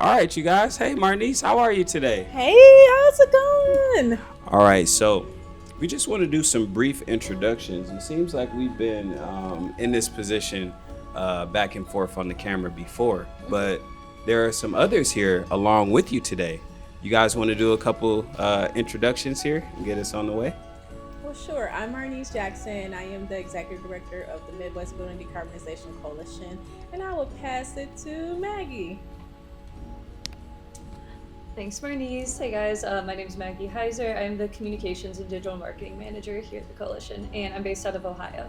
All right, you guys. Hey, Marnese, how are you today? Hey, how's it going? All right, so we just want to do some brief introductions. It seems like we've been in this position back and forth on the camera before, but there are some others here along with you today. You guys want to do a couple introductions here and get us on the way? Well, sure. I'm Marnese Jackson. I am the Executive Director of the Midwest Decarbonization Coalition, and I will pass it to Maggie. Thanks, Marnese. Hey guys, my name is Maggie Heiser. I'm the Communications and Digital Marketing Manger here at the Coalition, and I'm based out of Ohio.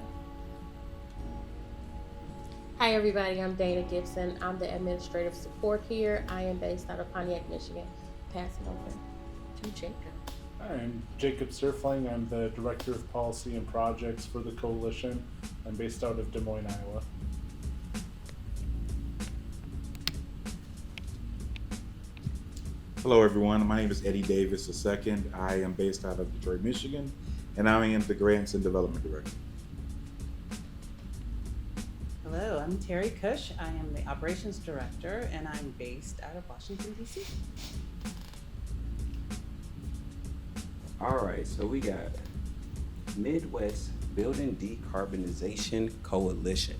Hi everybody, I'm Dana Gibson. I'm the administrative support here. I am based out of Pontiac, Michigan. Pass it over to Jacob. Hi, I'm Jacob Serfling. I'm the Director of Policy and Projects for the Coalition. I'm based out of Des Moines, Iowa. Hello everyone, my name is Eddie Davis II. I am based out of Detroit, Michigan, and I am the Grants and Development Director. Hello, I'm Terry Kush. I am the Operations Director and I'm based out of Washington, D.C. All right, so we got Midwest Building Decarbonization Coalition.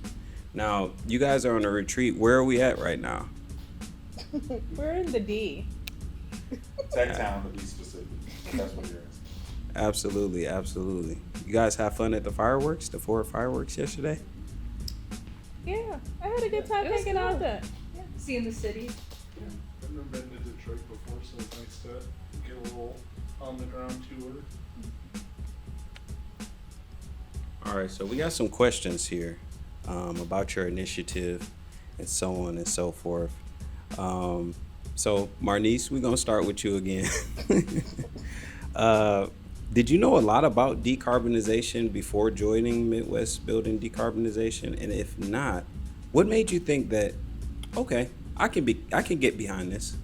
Now, you guys are on a retreat. Where are we at right now? We're in the D. Tech Town, to be specific. That's what you're asking. Absolutely, absolutely. You guys have fun at the fireworks, the 4 fireworks yesterday? Yeah, I had a good time It was hanging cool. out there. Seeing the city. Yeah, I've never been to Detroit before, so it's nice to get a little on the ground tour. All right, so we got some questions here about your initiative and so on and so forth. So, Marnese, we're going to start with you again. Did you know a lot about decarbonization before joining Midwest Building Decarbonization? And if not, what made you think that, okay, I can get behind this?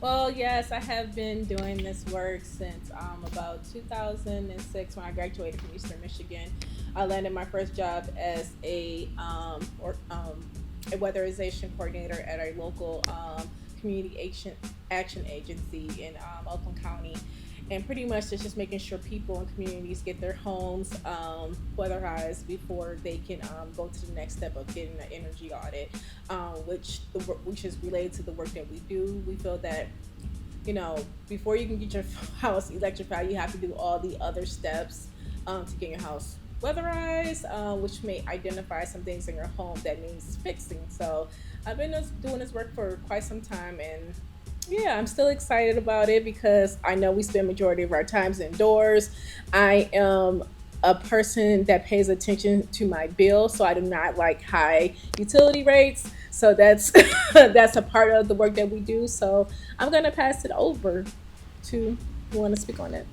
Well, yes, I have been doing this work since about 2006 when I graduated from Eastern Michigan. I landed my first job as a weatherization coordinator at a local community action agency in Oakland County. And pretty much it's just making sure people and communities get their homes weatherized before they can go to the next step of getting an energy audit, which is related to the work that we do. We feel that, before you can get your house electrified, you have to do all the other steps to get your house weatherized, which may identify some things in your home that needs fixing. So I've been doing this work for quite some time, and yeah, I'm still excited about it because I know we spend majority of our times indoors. I am a person that pays attention to my bill, so I do not like high utility rates. So that's that's a part of the work that we do. So I'm gonna pass it over to who want to speak on it.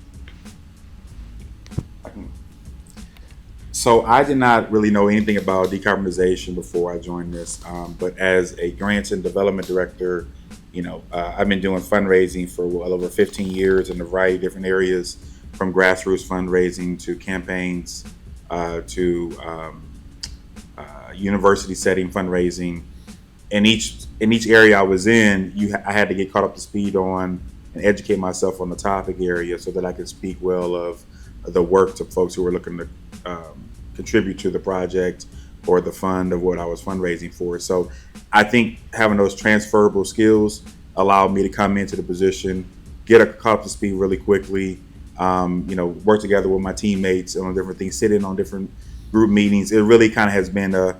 So I did not really know anything about decarbonization before I joined this, but as a Grants and Development Director, I've been doing fundraising for well over 15 years in a variety of different areas, from grassroots fundraising to campaigns to university setting fundraising. In each area I was in, I had to get caught up to speed on and educate myself on the topic area so that I could speak well of the work to folks who were looking to contribute to the project or the fund of what I was fundraising for. So I think having those transferable skills allowed me to come into the position, get caught up to speed really quickly, work together with my teammates on different things, sit in on different group meetings. It really kind of has been a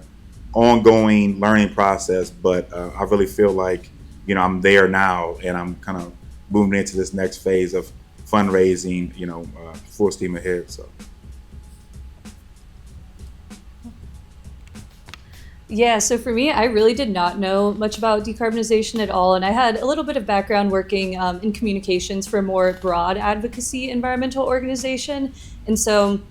ongoing learning process, but I really feel like, I'm there now and I'm kind of moving into this next phase of fundraising, full steam ahead. So. Yeah, so for me, I really did not know much about decarbonization at all. And I had a little bit of background working in communications for a more broad advocacy environmental organization. And so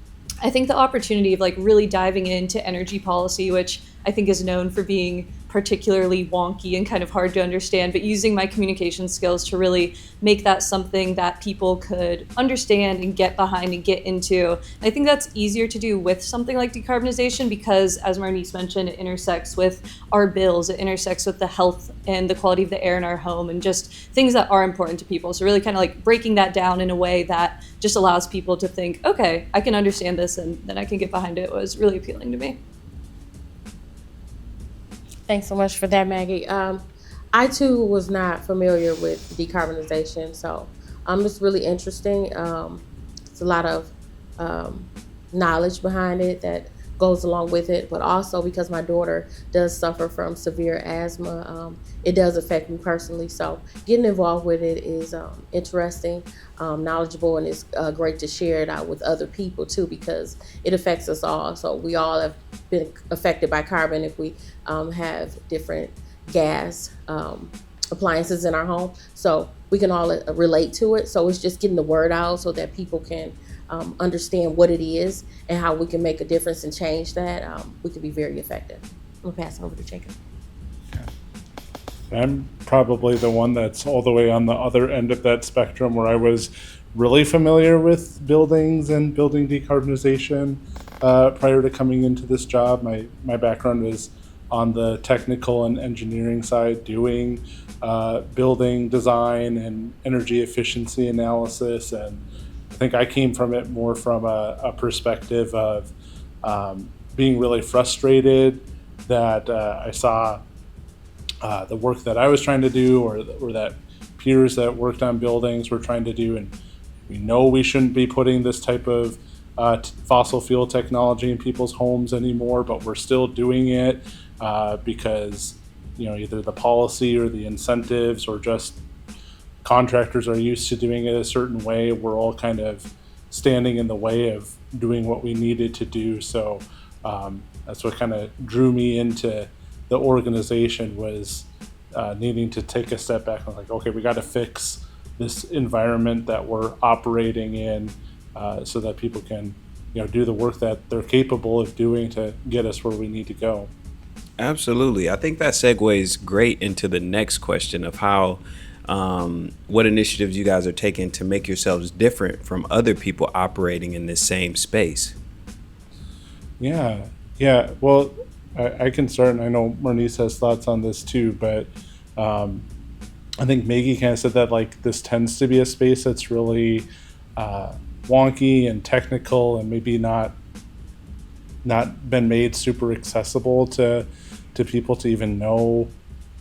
I think the opportunity of really diving into energy policy, which I think is known for being particularly wonky and kind of hard to understand, but using my communication skills to really make that something that people could understand and get behind and get into. And I think that's easier to do with something like decarbonization because, as Marnese mentioned, it intersects with our bills, it intersects with the health and the quality of the air in our home and just things that are important to people. So really kind of like breaking that down in a way that just allows people to think, okay, I can understand this and then I can get behind it was really appealing to me. Thanks so much for that, Maggie. I too was not familiar with decarbonization, so it's really interesting. It's a lot of knowledge behind it that goes along with it, but also because my daughter does suffer from severe asthma, it does affect me personally. So getting involved with it is interesting, knowledgeable, and it's great to share it out with other people too because it affects us all. So we all have been affected by carbon if we have different gas appliances in our home. So we can all relate to it. So it's just getting the word out so that people can understand what it is and how we can make a difference and change that. We can be very effective. I'm gonna pass it over to Jacob. I'm probably the one that's all the way on the other end of that spectrum where I was really familiar with buildings and building decarbonization prior to coming into this job. My background was on the technical and engineering side, doing building design and energy efficiency analysis, and I think I came from it more from a perspective of being really frustrated that I saw the work that I was trying to do or that peers that worked on buildings were trying to do, and we know we shouldn't be putting this type of fossil fuel technology in people's homes anymore, but we're still doing it because either the policy or the incentives or just contractors are used to doing it a certain way. We're all kind of standing in the way of doing what we needed to do. So that's what kind of drew me into the organization was needing to take a step back and like, okay, we got to fix this environment that we're operating in so that people can do the work that they're capable of doing to get us where we need to go. Absolutely. I think that segues great into the next question of how what initiatives you guys are taking to make yourselves different from other people operating in this same space. Yeah. Well, I can start, and I know Marnese has thoughts on this too, but I think Maggie kind of said that like this tends to be a space that's really wonky and technical and maybe not been made super accessible to people to even know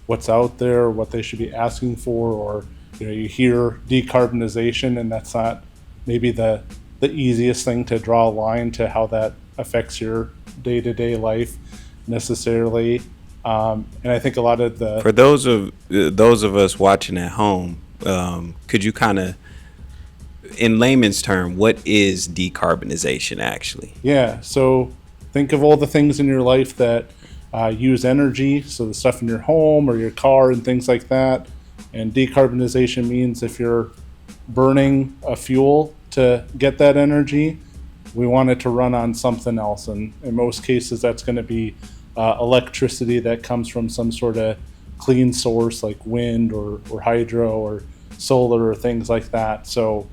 what's out there or what they should be asking for, or you hear decarbonization and that's not maybe the easiest thing to draw a line to how that affects your day-to-day life necessarily. And I think a lot of the for those of us watching at home, could you kind of, in layman's term, what is decarbonization actually? Yeah, so think of all the things in your life that use energy, so the stuff in your home or your car and things like that. And decarbonization means if you're burning a fuel to get that energy, we want it to run on something else. And in most cases, that's going to be electricity that comes from some sort of clean source like wind or hydro or solar or things like that. So,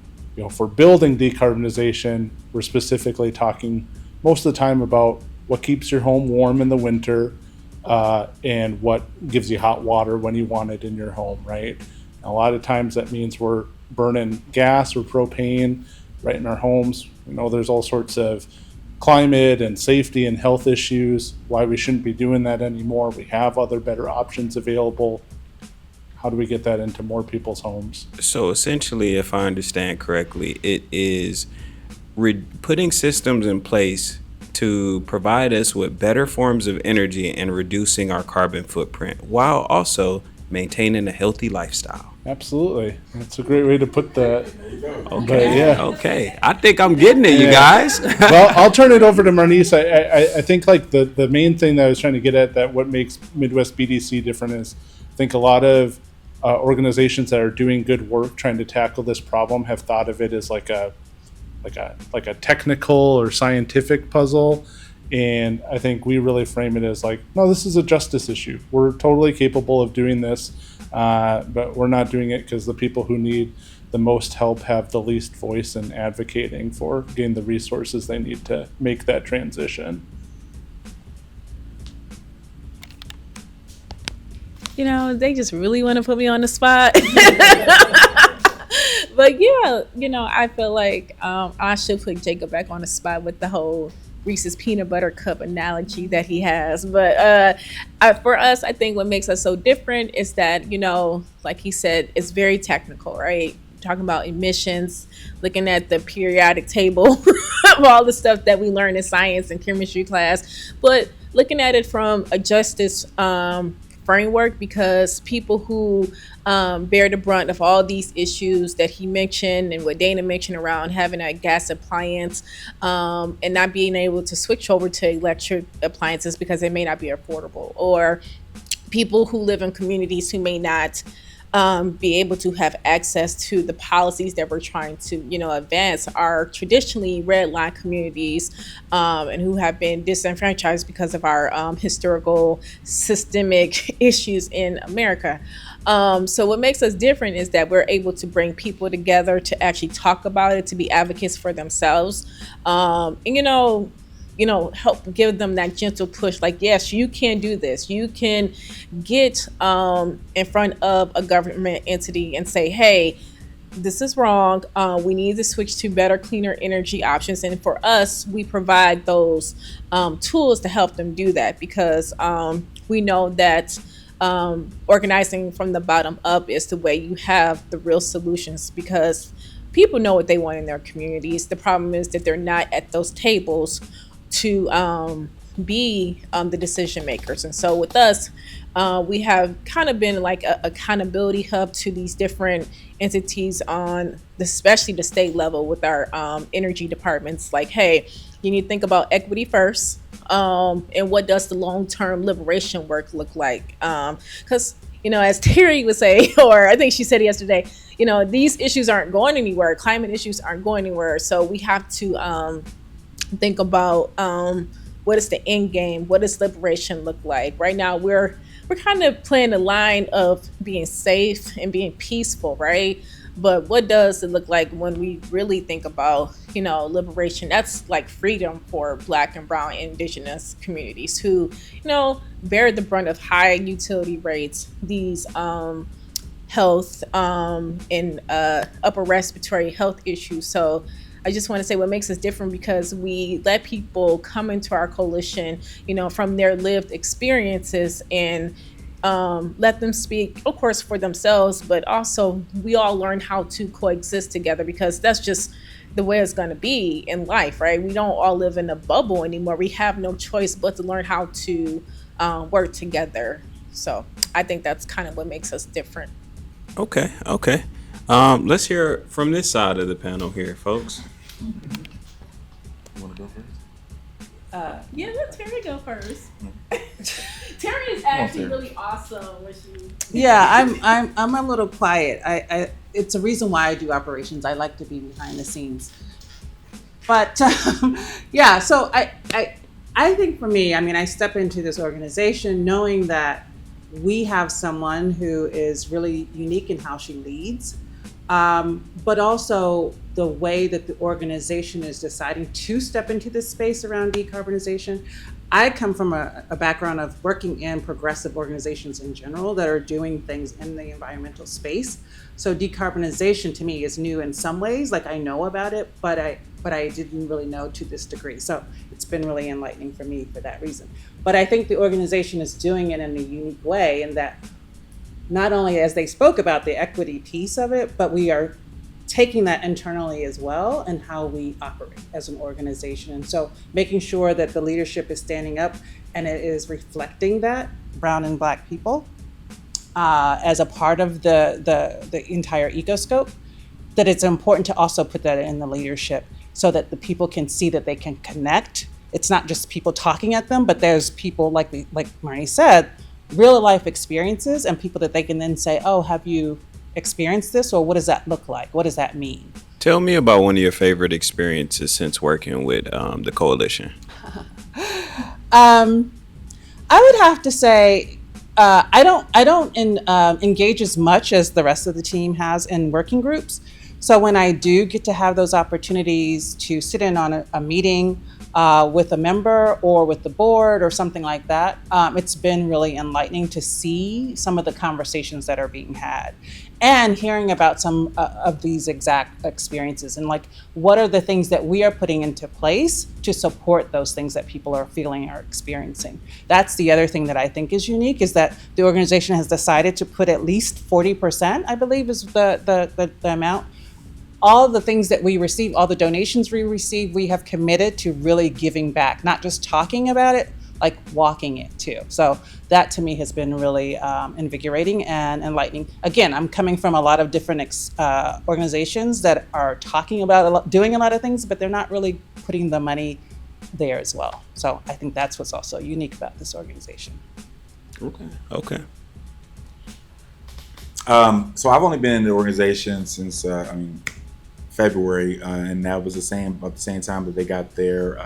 for building decarbonization, we're specifically talking most of the time about what keeps your home warm in the winter and what gives you hot water when you want it in your home, right? And a lot of times that means we're burning gas or propane right in our homes. We know there's all sorts of climate and safety and health issues, why we shouldn't be doing that anymore. We have other better options available. How do we get that into more people's homes? So essentially, if I understand correctly, it is putting systems in place to provide us with better forms of energy and reducing our carbon footprint while also maintaining a healthy lifestyle. Absolutely. That's a great way to put that. Okay. Yeah. Okay. I think I'm getting it, you guys. Well, I'll turn it over to Marnese. I think like the main thing that I was trying to get at, that what makes Midwest BDC different is I think a lot of organizations that are doing good work trying to tackle this problem have thought of it as like a technical or scientific puzzle, And I think we really frame it as like, no, this is a justice issue. We're totally capable of doing this, but we're not doing it because the people who need the most help have the least voice in advocating for getting the resources they need to make that transition. You know, they just really want to put me on the spot. But yeah, you know, I feel like I should put Jacob back on the spot with the whole Reese's peanut butter cup analogy that he has. But for us, I think what makes us so different is that, you know, like he said, it's very technical, right? Talking about emissions, looking at the periodic table of all the stuff that we learn in science and chemistry class, but looking at it from a justice framework, because people who bear the brunt of all these issues that he mentioned and what Dana mentioned around having a gas appliance and not being able to switch over to electric appliances because they may not be affordable, or people who live in communities who may not be able to have access to the policies that we're trying to, you know, advance, are traditionally red line communities and who have been disenfranchised because of our historical systemic issues in America. So what makes us different is that we're able to bring people together to actually talk about it, to be advocates for themselves, and help give them that gentle push. Like, yes, you can do this. You can get in front of a government entity and say, hey, this is wrong. We need to switch to better, cleaner energy options. And for us, we provide those tools to help them do that, because we know that organizing from the bottom up is the way you have the real solutions, because people know what they want in their communities. The problem is that they're not at those tables to be the decision makers. And so with us, we have kind of been like a accountability hub to these different entities on especially the state level with our energy departments. Like, hey, you need to think about equity first, and what does the long-term liberation work look like? Because, you know, as Terry would say, or I think she said yesterday, you know, these issues aren't going anywhere. Climate issues aren't going anywhere. So we have to think about what is the end game? What does liberation look like? Right now, we're kind of playing the line of being safe and being peaceful, right? But what does it look like when we really think about, you know, liberation? That's like freedom for Black and Brown and Indigenous communities who, you know, bear the brunt of high utility rates, these health and upper respiratory health issues. So I just want to say what makes us different, because we let people come into our coalition, you know, from their lived experiences, and let them speak, of course, for themselves, but also we all learn how to coexist together, because that's just the way it's going to be in life, right? We don't all live in a bubble anymore. We have no choice but to learn how to work together. So I think that's kind of what makes us different. Okay. Let's hear from this side of the panel here, folks. You want to go first? Yeah, let Terry go first. Terry is actually really awesome when she. Yeah, I'm a little quiet. I it's a reason why I do operations. I like to be behind the scenes. But yeah, so I think for me, I mean, I step into this organization knowing that we have someone who is really unique in how she leads, but also the way that the organization is deciding to step into this space around decarbonization. I come from a background of working in progressive organizations in general that are doing things in the environmental space. So decarbonization to me is new in some ways, like I know about it, but I didn't really know to this degree. So it's been really enlightening for me for that reason. But I think the organization is doing it in a unique way, in that not only as they spoke about the equity piece of it, but we are taking that internally as well and how we operate as an organization. And so making sure that the leadership is standing up and it is reflecting that Brown and Black people as a part of the entire ecoscope, that it's important to also put that in the leadership so that the people can see that they can connect. It's not just people talking at them, but there's people, like Marnie said, real life experiences, and people that they can then say, oh, have you experienced this, or what does that look like? What does that mean? Tell me about one of your favorite experiences since working with the coalition. I would have to say I don't engage as much as the rest of the team has in working groups. So when I do get to have those opportunities to sit in on a meeting with a member or with the board or something like that, it's been really enlightening to see some of the conversations that are being had and hearing about some of these exact experiences and like what are the things that we are putting into place to support those things that people are feeling or experiencing. That's the other thing that I think is unique is that the organization has decided to put at least 40%, I believe is the amount. All the things that we receive, all the donations we receive, we have committed to really giving back, not just talking about it, like walking it too. So that to me has been really invigorating and enlightening. Again, I'm coming from a lot of different organizations that are talking about doing a lot of things, but they're not really putting the money there as well. So I think that's what's also unique about this organization. Okay. So I've only been in the organization since February, and that was about the same time that they got their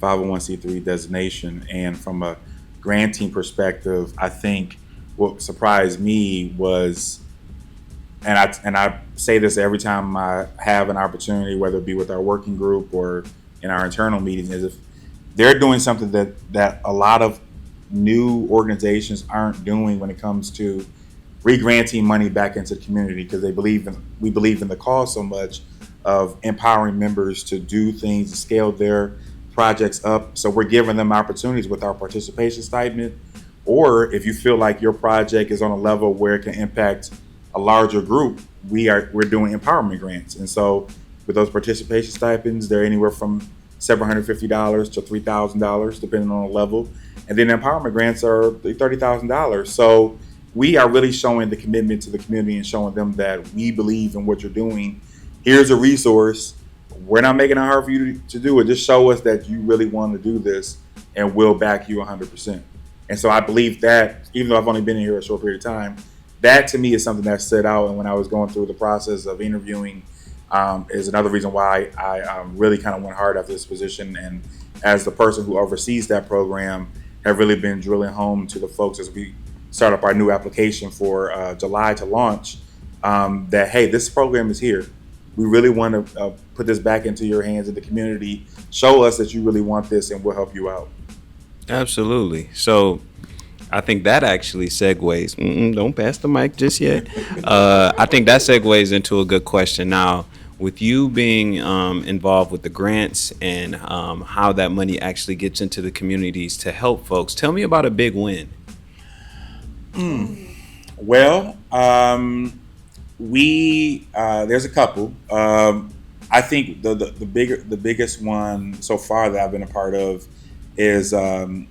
501c3 designation. And from a granting perspective, I think what surprised me was, and I say this every time I have an opportunity, whether it be with our working group or in our internal meetings, is if they're doing something that a lot of new organizations aren't doing when it comes to re-granting money back into the community, because we believe in the cause so much of empowering members to do things, to scale their projects up. So we're giving them opportunities with our participation stipend, or if you feel like your project is on a level where it can impact a larger group, we're doing empowerment grants. And so with those participation stipends, they're anywhere from $750 to $3,000 depending on the level, and then empowerment grants are $30,000. So we are really showing the commitment to the community and showing them that we believe in what you're doing. Here's a resource. We're not making it hard for you to do it. Just show us that you really want to do this, and we'll back you 100%. And so I believe that, even though I've only been here a short period of time, that to me is something that stood out. And when I was going through the process of interviewing, is another reason why I really kind of went hard after this position. And as the person who oversees that program, have really been drilling home to the folks as we start up our new application for July to launch, that, hey, this program is here. We really want to put this back into your hands in the community. Show us that you really want this, and we'll help you out. Absolutely. So I think that actually segues. Don't pass the mic just yet. I think that segues into a good question. Now, with you being involved with the grants and how that money actually gets into the communities to help folks, tell me about a big win. Well, there's a couple. I think the biggest one so far that I've been a part of is the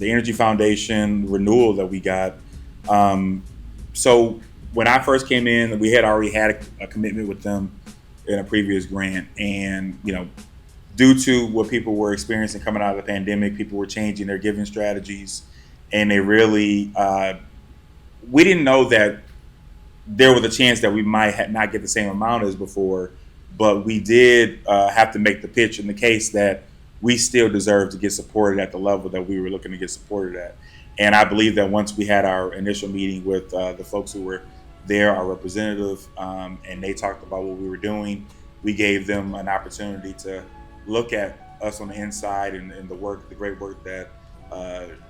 Energy Foundation renewal that we got. So when I first came in, we had already had a commitment with them in a previous grant, and due to what people were experiencing coming out of the pandemic, people were changing their giving strategies. And they really, we didn't know that there was a chance that we might not get the same amount as before, but we did have to make the pitch in the case that we still deserve to get supported at the level that we were looking to get supported at. And I believe that once we had our initial meeting with the folks who were there, our representative, and they talked about what we were doing, we gave them an opportunity to look at us on the inside and the great work that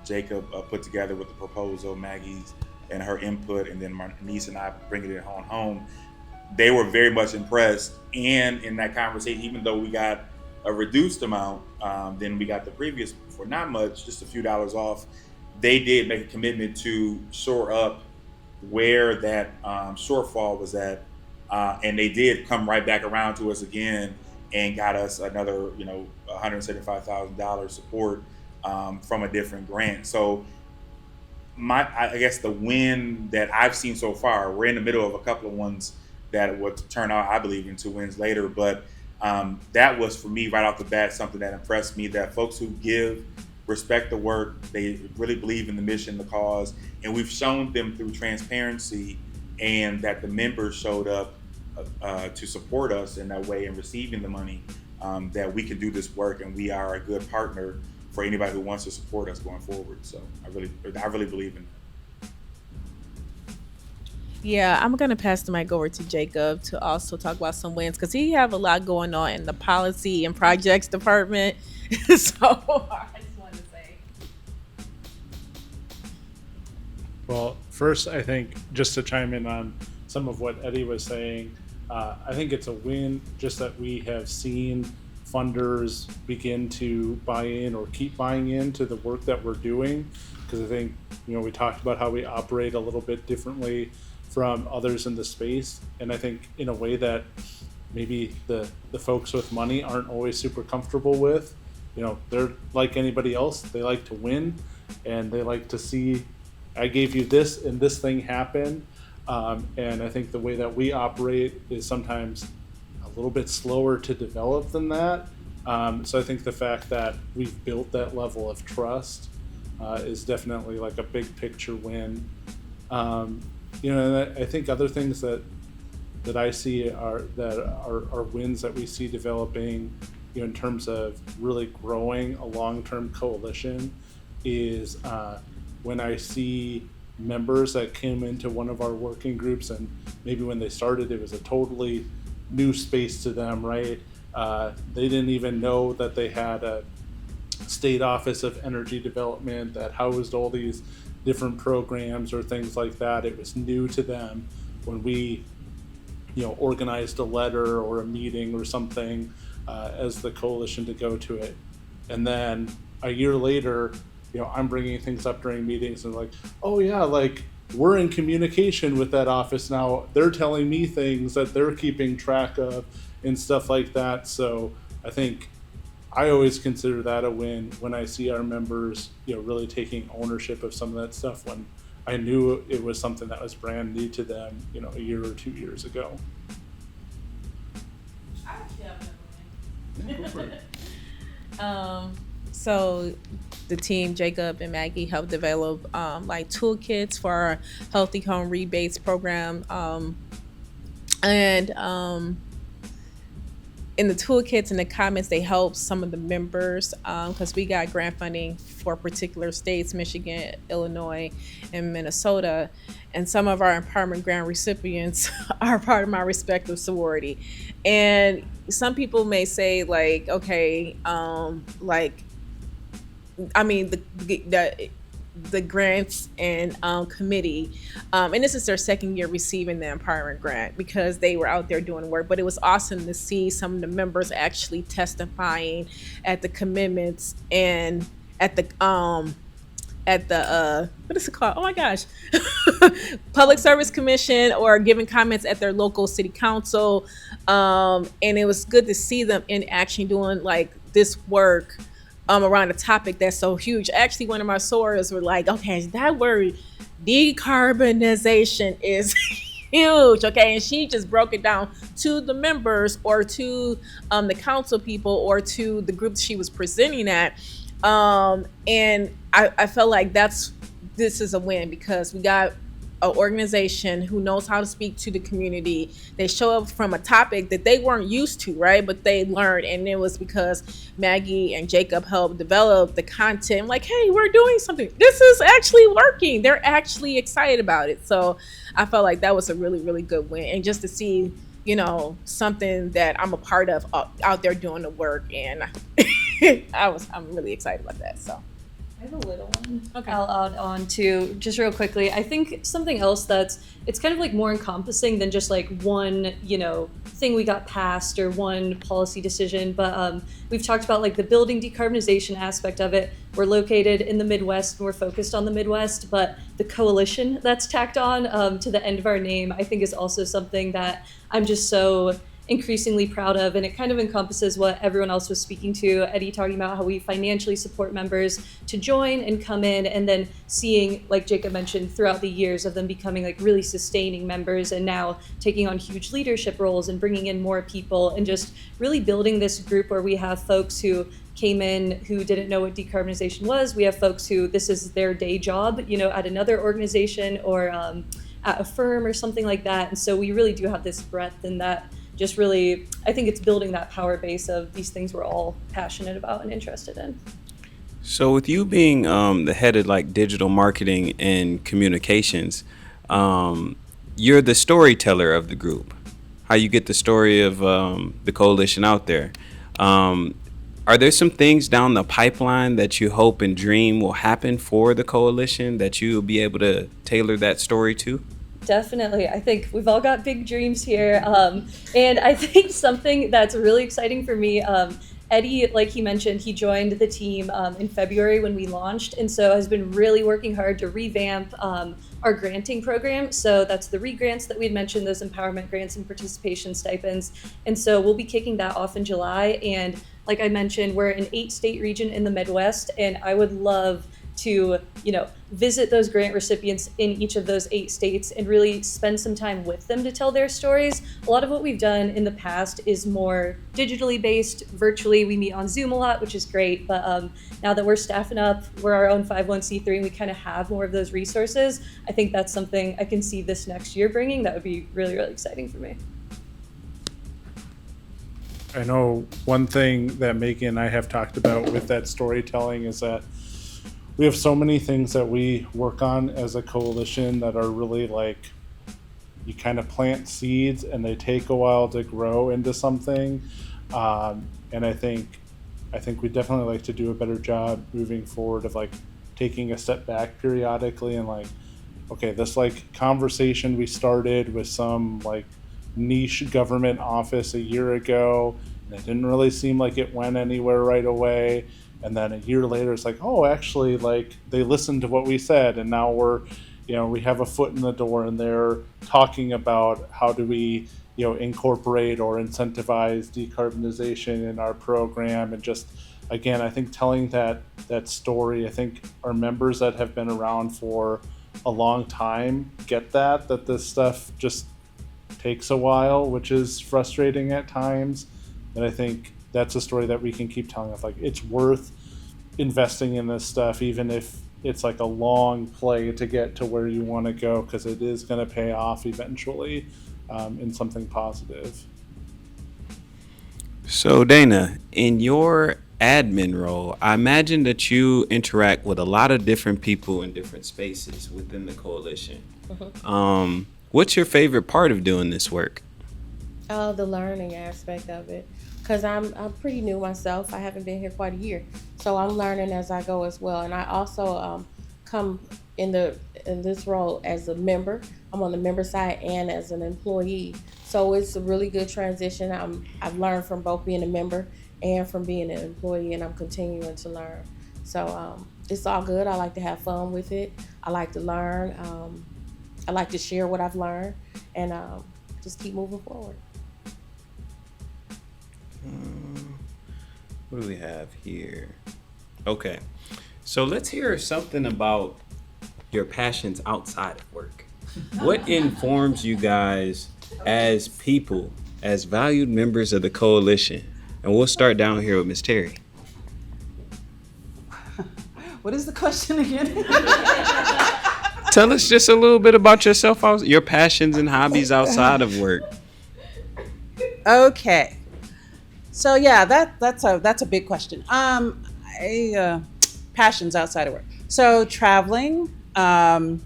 Jacob put together with the proposal, Maggie's and her input, and then Marnese and I bringing it on home. They were very much impressed, and in that conversation, even though we got a reduced amount than we got the previous for not much, just a few dollars off, they did make a commitment to shore up where that shortfall was at, and they did come right back around to us again and got us another $175,000 support from a different grant. So I guess the win that I've seen so far, we're in the middle of a couple of ones that would turn out, I believe, into wins later. But that was, for me, right off the bat, something that impressed me, that folks who give, respect the work, they really believe in the mission, the cause, and we've shown them through transparency, and that the members showed up to support us in that way in receiving the money, that we can do this work, and we are a good partner for anybody who wants to support us going forward. So I really believe in it. Yeah, I'm gonna pass the mic over to Jacob to also talk about some wins because he have a lot going on in the policy and projects department. So I just wanted to say. Well, first, I think just to chime in on some of what Eddie was saying, I think it's a win just that we have seen funders begin to buy in or keep buying into the work that we're doing. Because I think, we talked about how we operate a little bit differently from others in the space. And I think in a way that maybe the folks with money aren't always super comfortable with. They're like anybody else. They like to win, and they like to see, I gave you this and this thing happened. And I think the way that we operate is sometimes a little bit slower to develop than that. So I think the fact that we've built that level of trust is definitely like a big picture win. And I think other things that I see are wins that we see developing, in terms of really growing a long-term coalition is when I see members that came into one of our working groups, and maybe when they started it was a totally new space to them, right? They didn't even know that they had a state office of energy development that housed all these different programs or things like that. It was new to them when we organized a letter or a meeting or something as the coalition to go to it. And then a year later, I'm bringing things up during meetings and like, oh yeah, like we're in communication with that office now. They're telling me things that they're keeping track of and stuff like that. So I think I always consider that a win when I see our members, really taking ownership of some of that stuff when I knew it was something that was brand new to them, a year or 2 years ago. So the team, Jacob and Maggie, helped develop like toolkits for our Healthy Home Rebates program. In the toolkits and the comments, they helped some of the members because we got grant funding for particular states, Michigan, Illinois, and Minnesota. And some of our empowerment grant recipients are part of my respective sorority. And some people may say like, okay, the grants and committee, and this is their second year receiving the empowerment grant because they were out there doing work. But it was awesome to see some of the members actually testifying at the commitments and at the what is it called? Oh my gosh, Public Service Commission, or giving comments at their local city council. And it was good to see them in action doing like this work around a topic that's so huge. Actually, one of my sorors were like, okay, that word decarbonization is huge. Okay. And she just broke it down to the members or to the council people or to the group she was presenting at. And I felt like this is a win because we got an organization who knows how to speak to the community. They show up from a topic that they weren't used to, right? But they learned, and it was because Maggie and Jacob helped develop the content. Like, hey, we're doing something. This is actually working. They're actually excited about it. So I felt like that was a really, really good win. And just to see, something that I'm a part of out there doing the work, and I'm really excited about that. So. I have a little one. Okay. I'll add on to just real quickly. I think something else it's kind of like more encompassing than just like one, thing we got passed or one policy decision. But we've talked about like the building decarbonization aspect of it. We're located in the Midwest and we're focused on the Midwest, but the coalition that's tacked on to the end of our name, I think is also something that I'm just so increasingly proud of, and it kind of encompasses what everyone else was speaking to. Eddie talking about how we financially support members to join and come in, and then seeing, like Jacob mentioned, throughout the years of them becoming like really sustaining members and now taking on huge leadership roles and bringing in more people and just really building this group where we have folks who came in who didn't know what decarbonization was. We have folks who this is their day job, at another organization or at a firm or something like that. And so we really do have this breadth and that just really, I think it's building that power base of these things we're all passionate about and interested in. So with you being the head of like digital marketing and communications, you're the storyteller of the group. How you get the story of the coalition out there. Are there some things down the pipeline that you hope and dream will happen for the coalition that you'll be able to tailor that story to? Definitely. I think we've all got big dreams here. And I think something that's really exciting for me, Eddie, like he mentioned, he joined the team in February when we launched, and so has been really working hard to revamp our granting program. So that's the re-grants that we had mentioned, those empowerment grants and participation stipends. And so we'll be kicking that off in July. And like I mentioned, we're an 8-state region in the Midwest, and I would love to, visit those grant recipients in each of those 8 states and really spend some time with them to tell their stories. A lot of what we've done in the past is more digitally based, virtually. We meet on Zoom a lot, which is great. But now that we're staffing up, we're our own 501c3, and we kind of have more of those resources. I think that's something I can see this next year bringing. That would be really, really exciting for me. I know one thing that Maggie and I have talked about with that storytelling is that we have so many things that we work on as a coalition that are really like, you kind of plant seeds and they take a while to grow into something. And I think we definitely like to do a better job moving forward of like taking a step back periodically and like, okay, this like conversation we started with some like niche government office a year ago, and it didn't really seem like it went anywhere right away. And then a year later, it's like, oh, actually, like they listened to what we said, and now we're, we have a foot in the door, and they're talking about how do we, incorporate or incentivize decarbonization in our program. And just, again, I think telling that story, I think our members that have been around for a long time get that this stuff just takes a while, which is frustrating at times. And I think that's a story that we can keep telling of like, it's worth investing in this stuff, even if it's like a long play to get to where you want to go, because it is going to pay off eventually in something positive. So Dana, in your admin role, I imagine that you interact with a lot of different people in different spaces within the coalition. Mm-hmm. What's your favorite part of doing this work? The learning aspect of it, because I'm pretty new myself. I haven't been here quite a year, so I'm learning as I go as well. And I also come in this role as a member. I'm on the member side and as an employee, so it's a really good transition. I've learned from both being a member and from being an employee, and I'm continuing to learn. So it's all good. I like to have fun with it. I like to learn. I like to share what I've learned, and just keep moving forward. What do we have here? Okay, so let's hear something about your passions outside of work. What informs you guys as people, as valued members of the coalition? And we'll start down here with Ms. Terry. What is the question again? Tell us just a little bit about yourself, your passions and hobbies outside of work. Okay. So yeah, that's a big question. Passions outside of work. So traveling, and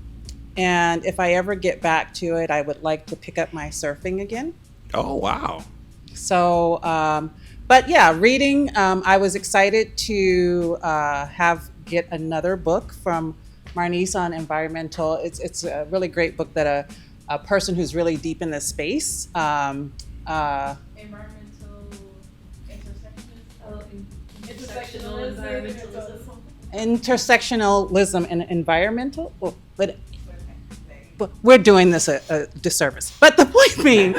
if I ever get back to it, I would like to pick up my surfing again. Oh wow. So, but yeah, reading. I was excited to get another book from Marnese on environmental. It's a really great book that a person who's really deep in this space. Intersectionalism and environmental. Well, but we're doing this a disservice. But the point being,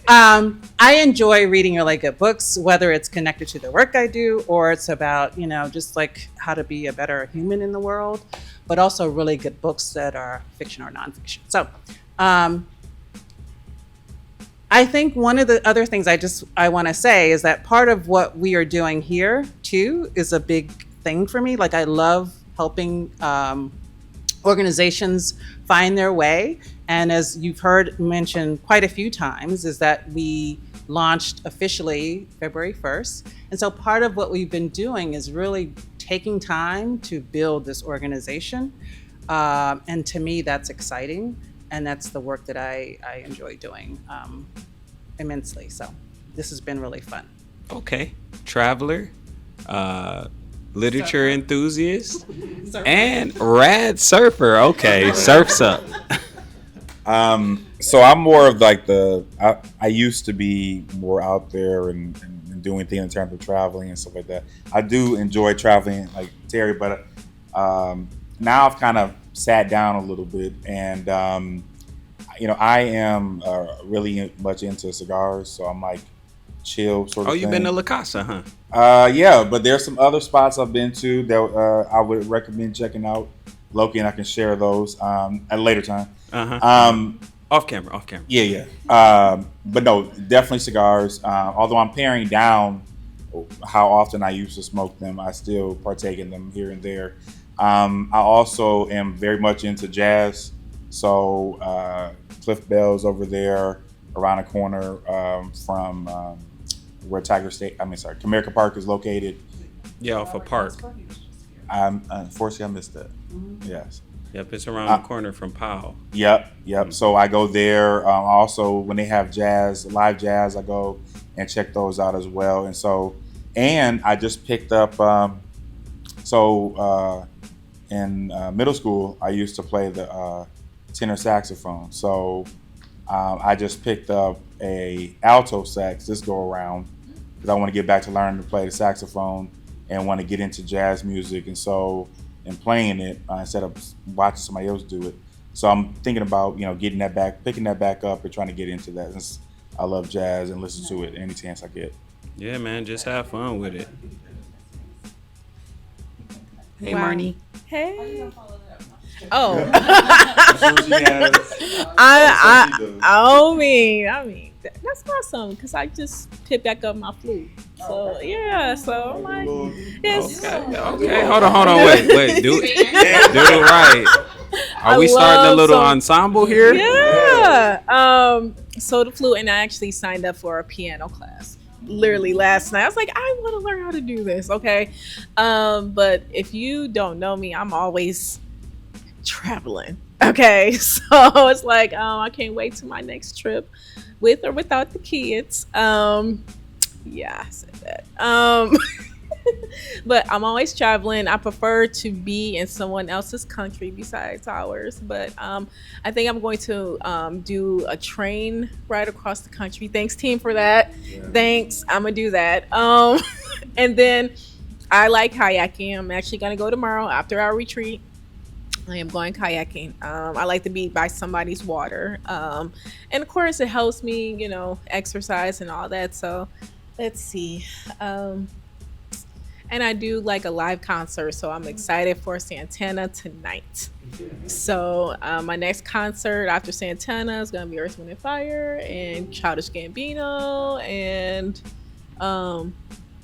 I enjoy reading really good books, whether it's connected to the work I do or it's about, just like how to be a better human in the world, but also really good books that are fiction or nonfiction. So I think one of the other things I want to say is that part of what we are doing here too is a big thing for me. Like I love helping organizations find their way. And as you've heard mentioned quite a few times, is that we launched officially February 1st. And so part of what we've been doing is really taking time to build this organization. And to me, that's exciting. And that's the work that I enjoy doing immensely. So this has been really fun. Okay. Traveler, literature enthusiast, and rad surfer. Okay, surf's up. So I'm more of like I used to be more out there and doing things in terms of traveling and stuff like that. I do enjoy traveling like Terry, but now I've kind of sat down a little bit and, I am really much into cigars. So I'm like chill sort of Oh, you've thing. been to La Casa, huh? Yeah, but there's some other spots I've been to that I would recommend checking out. Loki and I can share those at a later time. Off camera. Yeah. But no, definitely cigars. Although I'm paring down how often I used to smoke them, I still partake in them here and there. I also am very much into jazz. So Cliff Bell's over there around the corner from where Comerica Park is located. Yeah, off a park. Unfortunately, I missed that. Yes. Yep, it's around the corner from Powell. Yep. So I go there. Also, when they have live jazz, I go and check those out as well. And I just picked up. In middle school, I used to play the tenor saxophone. So I just picked up a alto sax this go around because I want to get back to learning to play the saxophone and want to get into jazz music. And playing it instead of watching somebody else do it. So I'm thinking about, picking that back up and trying to get into that. Since I love jazz and listen to it any chance I get. Yeah, man, just have fun with it. Hey, Wow. Marnie. Hey. Oh. I mean, that's awesome because I just picked back up my flute. So yeah, so I'm like, yes. Okay. Hold on. Wait. Do it right. Are we starting a little ensemble here? Yeah. So the flute, and I actually signed up for a piano class literally last night. I was like, I want to learn how to do this. Okay. But if you don't know me, I'm always traveling. Okay. So it's like, I can't wait to my next trip with or without the kids. Yeah, I said that. But I'm always traveling. I prefer to be in someone else's country besides ours. But I think I'm going to do a train ride across the country. Thanks, team, for that. Yeah. Thanks. I'm going to do that. And then I like kayaking. I'm actually going to go tomorrow after our retreat. I am going kayaking. I like to be by somebody's water. And of course, it helps me, exercise and all that. So let's see. And I do like a live concert, so I'm excited for Santana tonight. So my next concert after Santana is gonna be Earth, Wind & Fire and Childish Gambino and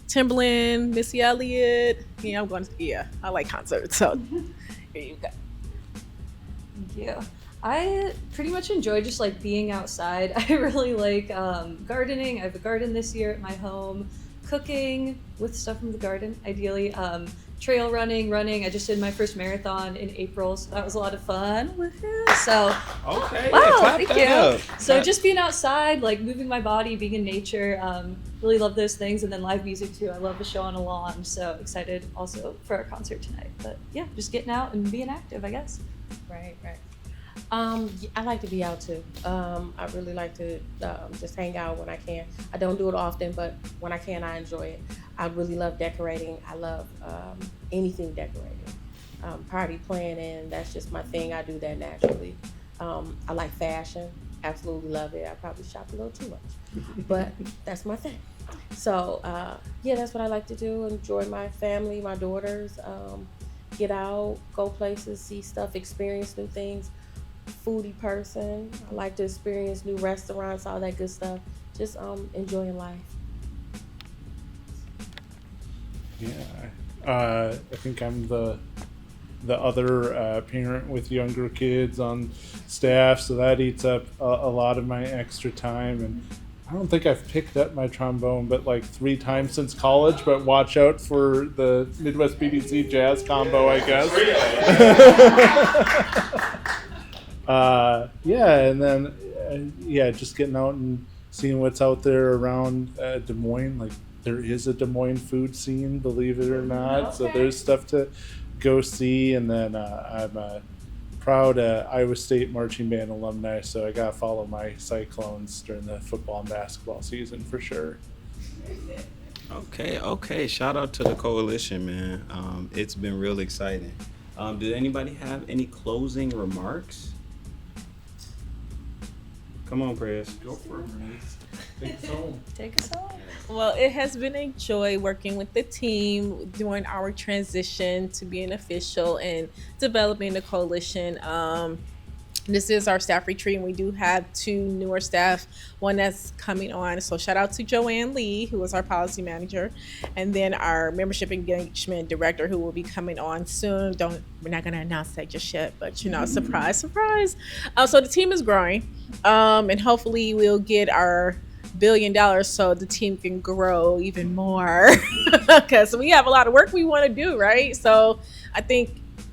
Timbaland, Missy Elliott. I like concerts. So here you go. Thank you. I pretty much enjoy just like being outside. I really like gardening. I have a garden this year at my home. Cooking with stuff from the garden, ideally. Trail running. I just did my first marathon in April, so that was a lot of fun. Woohoo! So, okay, wow, thank you. Up. So just being outside, like moving my body, being in nature, really love those things. And then live music too. I love the show on a lawn. So excited also for our concert tonight. But yeah, just getting out and being active, I guess. Right. I like to be out too. I really like to just hang out when I can. I don't do it often, but when I can, I enjoy it. I really love decorating. I love anything decorating. Party planning, that's just my thing. I do that naturally. I like fashion. Absolutely love it. I probably shop a little too much, but that's my thing. So that's what I like to do. Enjoy my family, my daughters. Get out, go places, see stuff, experience new things. Foodie person. I like to experience new restaurants, all that good stuff. Just enjoying life. Yeah, I think I'm the the other parent with younger kids on staff, so that eats up a lot of my extra time. And I don't think I've picked up my trombone but like 3 times since college, but watch out for the Midwest BDC jazz combo, I guess. And then just getting out and seeing what's out there around Des Moines. Like, there is a Des Moines food scene, believe it or not. So there's stuff to go see. And then I'm a proud Iowa State marching band alumni, so I gotta follow my Cyclones during the football and basketball season for sure. Okay. Shout out to the coalition, man. It's been real exciting. Did anybody have any closing remarks? Come on, Prayers. Go for it, Marnese. Take us home. Take us home. Well, it has been a joy working with the team during our transition to being official and developing the coalition. This is our staff retreat, and we do have 2 newer staff, one that's coming on. So shout out to Joanne Lee, who is our policy manager, and then our membership engagement director, who will be coming on soon. We're not going to announce that just yet, but surprise. So the team is growing, and hopefully we'll get our $1 billion so the team can grow even more, because we have a lot of work we want to do, right? So I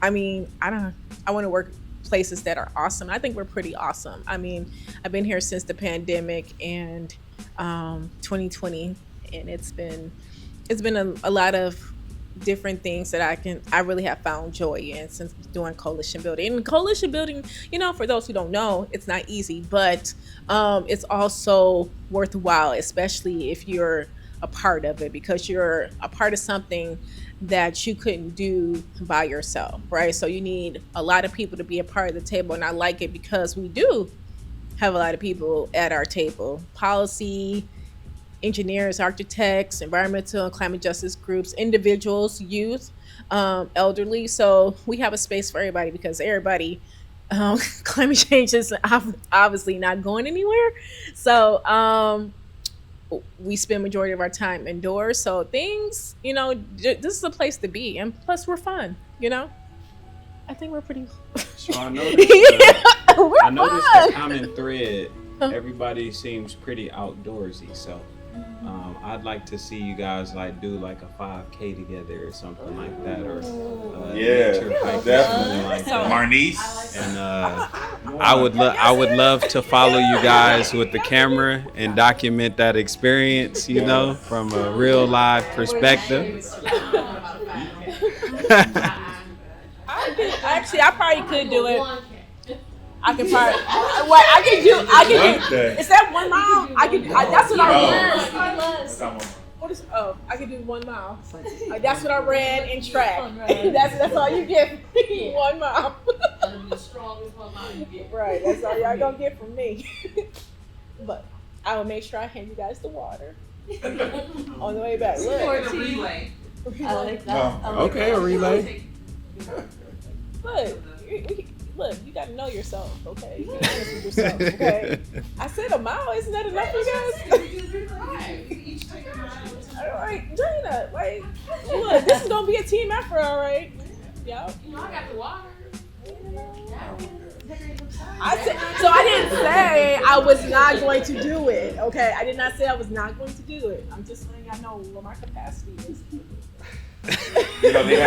want to work places that are awesome. I think we're pretty awesome. I mean, I've been here since the pandemic and 2020, and it's been a lot of different things that I really have found joy in since doing coalition building. And coalition building, for those who don't know, it's not easy, but it's also worthwhile, especially if you're a part of it, because you're a part of something that you couldn't do by yourself, right? So you need a lot of people to be a part of the table, and I like it because we do have a lot of people at our table: policy, engineers, architects, environmental and climate justice groups, individuals, youth, elderly. So we have a space for everybody, because everybody, climate change is obviously not going anywhere. So we spend majority of our time indoors. So things, this is a place to be. And plus we're fun, I think we're pretty. So I noticed, We're noticed fun. the common thread. Everybody seems pretty outdoorsy. So I'd like to see you guys do like a 5K together or something like that, or nature hike or something like that. Marnese. And I would love to follow you guys with the camera and document that experience, from a real live perspective. I probably could do it. I can probably. What I can do. Is that 1 mile? That's what I read. I can do 1 mile. That's what I read in track. That's all you get. 1 mile. The strongest 1 mile you get. Right. That's all y'all gonna get from me. But I will make sure I hand you guys the water on the way back. Look. Or the relay. I like that. Okay, a relay. Look, you gotta know yourself, okay? You gotta be honest with yourself, okay? I said a mile, isn't that enough for you guys? All right, Dana, look, this is gonna be a team effort, all right? Yep. I got the water. I didn't say I was not going to do it, okay? I did not say I was not going to do it. I'm just letting y'all know what my capacity is. They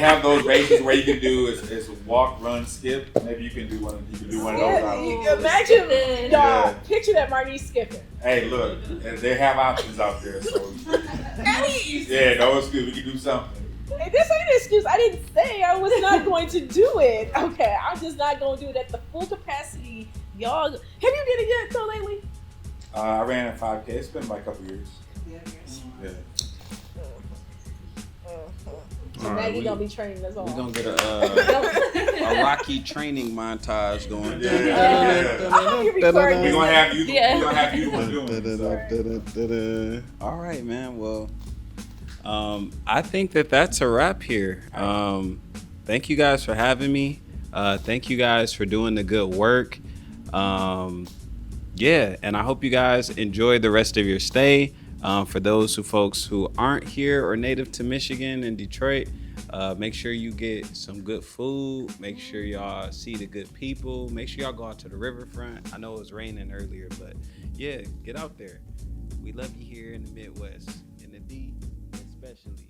have those races where you can do is walk, run, skip. Maybe you can do one. You can do one of those. Imagine, y'all. Picture that Marnese skipping. Hey, look, they have options out there. So yeah, no excuse. We can do something. Hey, this ain't an excuse. I didn't say I was not going to do it. Okay, I'm just not going to do it at the full capacity. Y'all, have you did it yet, so lately? I ran a 5K. It's been like a couple years. Yeah. So Maggie gonna be training us all. We're gonna get a Rocky training montage going. I hope you're recording. We're gonna have you. We're gonna have you doing it. All right, man. Well, I think that's a wrap here. Thank you guys for having me. Thank you guys for doing the good work. And I hope you guys enjoy the rest of your stay. For those folks who aren't here or native to Michigan and Detroit, Make sure you get some good food. Make sure y'all see the good people. Make sure y'all go out to the riverfront. I know it was raining earlier, but yeah, get out there. We love you here in the Midwest, in the D especially.